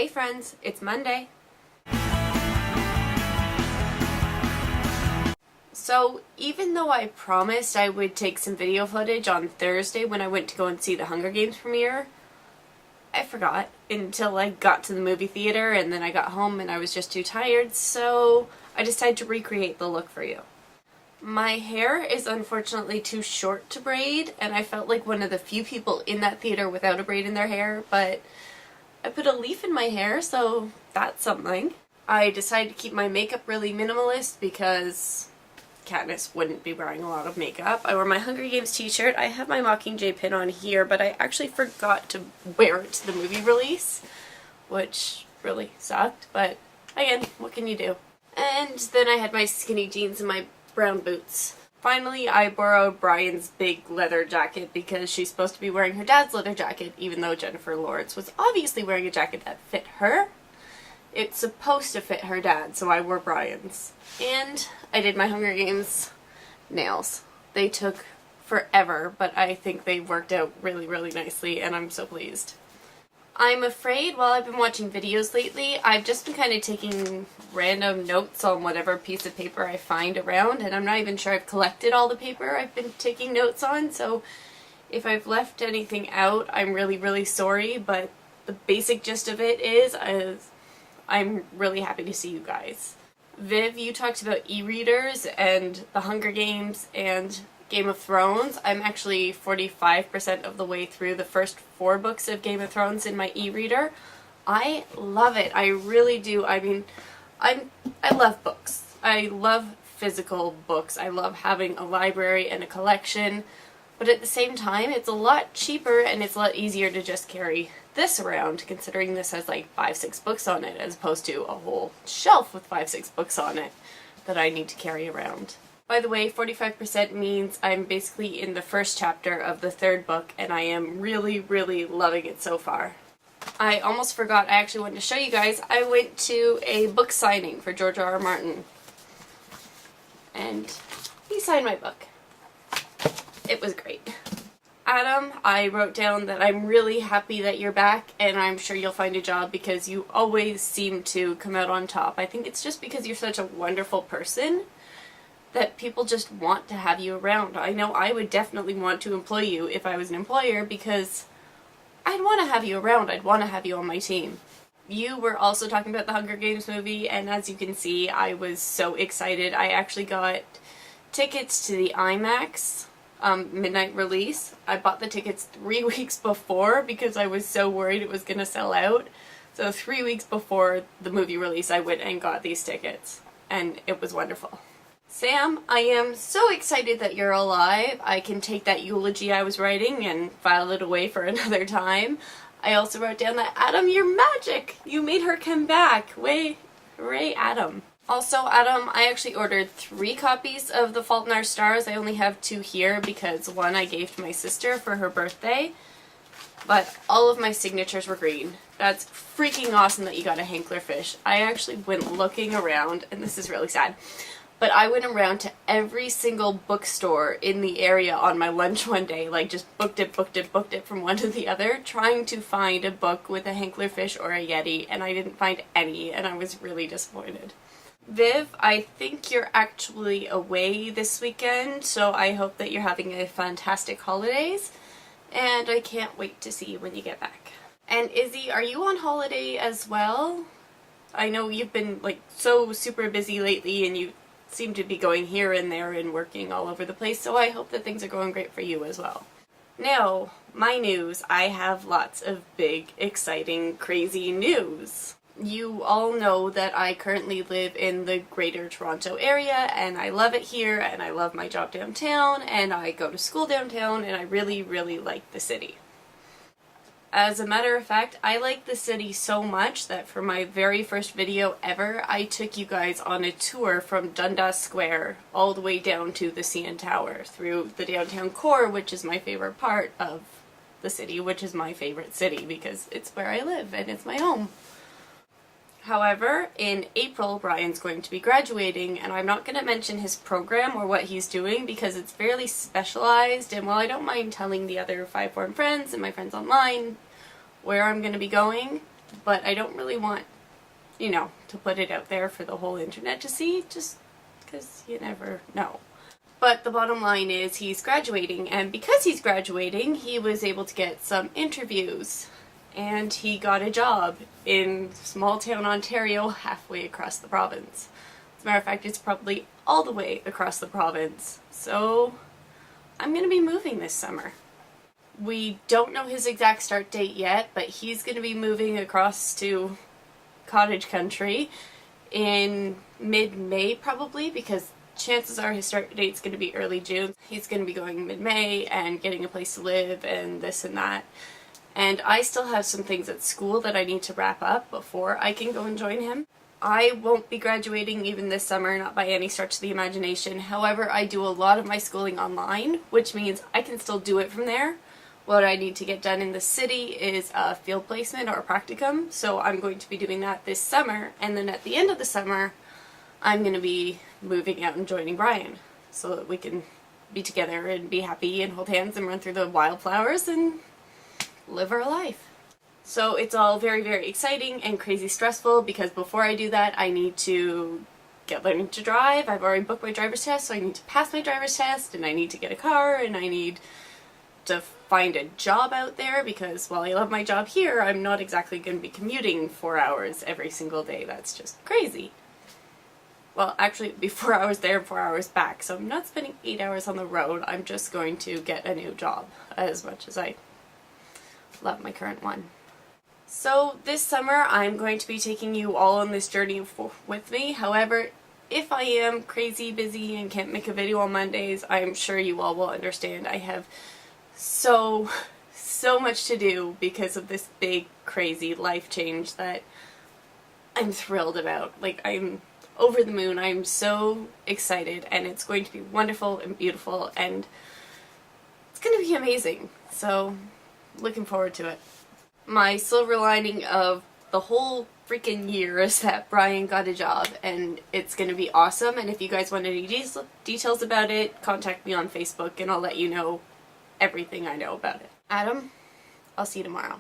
Hey friends, it's Monday. So even though I promised I would take some video footage on Thursday when I went to go and see the Hunger Games premiere, I forgot until I got to the movie theater, and then I got home and I was just too tired, so I decided to recreate the look for you. My hair is unfortunately too short to braid, and I felt like one of the few people in that theater without a braid in their hair, but I put a leaf in my hair, so that's something. I decided to keep my makeup really minimalist because Katniss wouldn't be wearing a lot of makeup. I wore my Hunger Games t-shirt. I have my Mockingjay pin on here, but I actually forgot to wear it to the movie release, which really sucked, but again, what can you do? And then I had my skinny jeans and my brown boots. Finally, I borrowed Brian's big leather jacket because she's supposed to be wearing her dad's leather jacket, even though Jennifer Lawrence was obviously wearing a jacket that fit her. It's supposed to fit her dad, so I wore Brian's. And I did my Hunger Games nails. They took forever, but I think they worked out really, really nicely, and I'm so pleased. I'm afraid while I've been watching videos lately, I've just been kind of taking random notes on whatever piece of paper I find around, and I'm not even sure I've collected all the paper I've been taking notes on, so if I've left anything out, I'm really, really sorry, but the basic gist of it is I'm really happy to see you guys. Viv, you talked about e-readers and the Hunger Games and Game of Thrones. I'm actually 45% of the way through the first 4 books of Game of Thrones in my e-reader. I love it. I really do. I mean, I love books. I love physical books. I love having a library and a collection, but at the same time, it's a lot cheaper and it's a lot easier to just carry this around, considering this has like 5-6 books on it, as opposed to a whole shelf with 5-6 books on it that I need to carry around. By the way, 45% means I'm basically in the first chapter of the 3rd book, and I am really, really loving it so far. I almost forgot, I actually wanted to show you guys, I went to a book signing for George R.R. Martin, and he signed my book. It was great. Adam, I wrote down that I'm really happy that you're back, and I'm sure you'll find a job because you always seem to come out on top. I think it's just because you're such a wonderful person that people just want to have you around. I know I would definitely want to employ you if I was an employer because I'd want to have you around. I'd want to have you on my team. You were also talking about the Hunger Games movie, and as you can see, I was so excited. I actually got tickets to the IMAX midnight release. I bought the tickets 3 weeks before because I was so worried it was going to sell out. So 3 weeks before the movie release, I went and got these tickets, and it was wonderful. Sam, I am so excited that you're alive. I can take that eulogy I was writing and file it away for another time. I also wrote down that, Adam, you're magic! You made her come back. Hooray, Adam. Also, Adam, I actually ordered 3 copies of The Fault in Our Stars. I only have 2 here because one I gave to my sister for her birthday, but all of my signatures were green. That's freaking awesome that you got a Hanklerfish. I actually went looking around, and this is really sad, but I went around to every single bookstore in the area on my lunch one day, like just booked it from one to the other, trying to find a book with a Hanklerfish or a Yeti, and I didn't find any, and I was really disappointed. Viv, I think you're actually away this weekend, so I hope that you're having a fantastic holidays, and I can't wait to see you when you get back. And Izzy, are you on holiday as well? I know you've been like so super busy lately, and you seem to be going here and there and working all over the place, so I hope that things are going great for you as well. Now, my news. I have lots of big, exciting, crazy news. You all know that I currently live in the Greater Toronto area, and I love it here, and I love my job downtown, and I go to school downtown, and I really, really like the city. As a matter of fact, I like the city so much that for my very first video ever, I took you guys on a tour from Dundas Square all the way down to the CN Tower, through the downtown core, which is my favorite part of the city, which is my favorite city because it's where I live and it's my home. However, in April, Brian's going to be graduating, and I'm not going to mention his program or what he's doing because it's fairly specialized, and while I don't mind telling the other FiveForeignFriends and my friends online where I'm going to be going, but I don't really want, you know, to put it out there for the whole internet to see, just because you never know. But the bottom line is he's graduating, and because he's graduating, he was able to get some interviews, and he got a job in small town Ontario, halfway across the province. As a matter of fact, it's probably all the way across the province, so I'm going to be moving this summer. We don't know his exact start date yet, but he's going to be moving across to cottage country in mid-May probably, because chances are his start date's going to be early June. He's going to be going mid-May and getting a place to live and this and that. And I still have some things at school that I need to wrap up before I can go and join him. I won't be graduating even this summer, not by any stretch of the imagination. However, I do a lot of my schooling online, which means I can still do it from there. What I need to get done in the city is a field placement or a practicum, so I'm going to be doing that this summer, and then at the end of the summer, I'm going to be moving out and joining Brian, so that we can be together and be happy and hold hands and run through the wildflowers and live our life. So it's all very, very exciting and crazy stressful, because before I do that, I need to get learning to drive. I've already booked my driver's test, so I need to pass my driver's test, and I need to get a car, and I need to find a job out there, because while I love my job here, I'm not exactly going to be commuting 4 hours every single day. That's just crazy. Well, actually, it'd be 4 hours there and 4 hours back, so I'm not spending 8 hours on the road. I'm just going to get a new job, as much as I love my current one. So this summer, I'm going to be taking you all on this journey with me. However, if I am crazy busy and can't make a video on Mondays, I'm sure you all will understand. I have so much to do because of this big, crazy life change that I'm thrilled about. Like, I'm over the moon. I'm so excited, and it's going to be wonderful and beautiful, and it's going to be amazing. So, looking forward to it. My silver lining of the whole freaking year is that Brian got a job, and it's going to be awesome. And if you guys want any details about it, contact me on Facebook, and I'll let you know everything I know about it. Adam, I'll see you tomorrow.